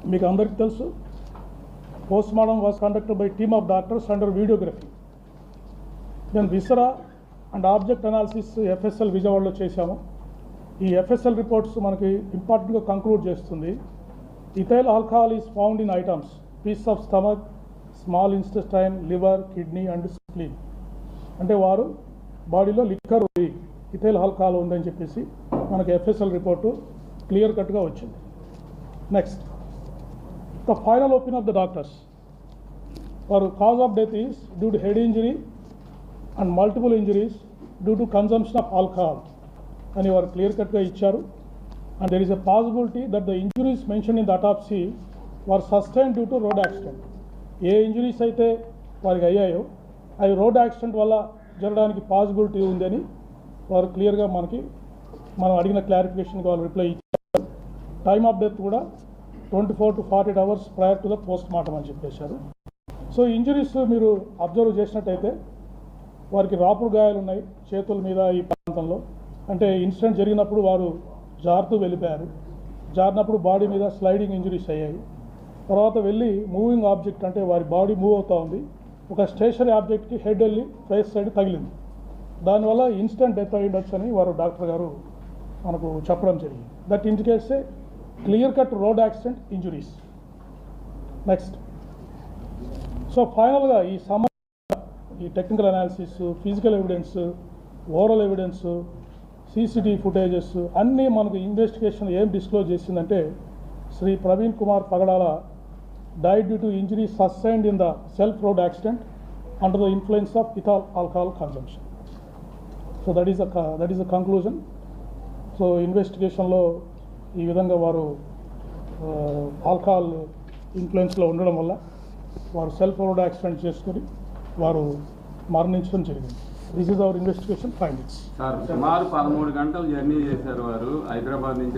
మీకు అందరికీ తెలుసు, postmortem was conducted by team of doctors under videography. Then viscera and object analysis FSL విజయవాడలో చేశాము. ఈ ఎఫ్ఎస్ఎల్ రిపోర్ట్స్ మనకి ఇంపార్టెంట్గా కంక్లూడ్ చేస్తుంది. Ethyl alcohol is found in items piece of stomach, small intestine, liver, kidney and spleen. అంటే వారు బాడీలో liquor ఉంది, ఇథైల్ ఆల్కహాల్ ఉందని చెప్పేసి మనకి ఎఫ్ఎస్ఎల్ రిపోర్టు క్లియర్ కట్గా వచ్చింది. Next, the final opinion of the doctors for cause of death is due to head injury and multiple injuries due to consumption of alcohol అని వారు క్లియర్ కట్గా ఇచ్చారు. And there is a possibility that the injuries mention in the autopsy were sustain due to road accident. A injuries అయితే వారికి అయ్యాయో అవి road accident వల్ల జరగడానికి పాసిబిలిటీ ఉందని వారు క్లియర్గా మనం అడిగిన క్లారిఫికేషన్కి వాళ్ళు రిప్లై ఇచ్చారు. టైమ్ ఆఫ్ డెత్ కూడా 24 to 48 hours prior to the post mortem అని చెప్పేశారు. సో ఇంజరీస్ మీరు అబ్జర్వ్ చేసినట్టయితే వారికి రాపుడు గాయాలు ఉన్నాయి చేతుల మీద, ఈ ప్రాంతంలో. అంటే ఇన్సిడెంట్ జరిగినప్పుడు వారు జారుతూ వెళ్ళిపోయారు. జారినప్పుడు బాడీ మీద స్లైడింగ్ ఇంజరీస్ అయ్యాయి. తర్వాత వెళ్ళి మూవింగ్ ఆబ్జెక్ట్, అంటే వారి బాడీ మూవ్ అవుతూ ఉంది, ఒక స్టేషనరీ ఆబ్జెక్ట్కి హెడ్ వెళ్ళి ఫేస్ సైడ్ తగిలింది. దానివల్ల ఇన్స్టెంట్ డెత్ అయ్యిండొచ్చు అని వారు డాక్టర్ గారు మనకు చెప్పడం జరిగింది. That indicates a clear cut road accident injuries. Next, so ఫైనల్గా ఈ technical analysis, physical evidence, oral evidence, CCTV footages అన్నీ మనకు ఇన్వెస్టిగేషన్ ఏం డిస్క్లోజ్ చేసిందంటే, శ్రీ ప్రవీణ్ కుమార్ పగడాల died due to injuries sustained in the self-road accident under the influence of ethyl alcohol consumption. So that is the conclusion. So investigation lo ee vidhanga varu alcohol influence lo undadam valla varu self-road accident cheskoni varu మరణించడం జరిగింది. This is our investigation findings. Sir, సుమారు 13 గంటలు journey చేశారు వారు హైదరాబాద్ నుంచి.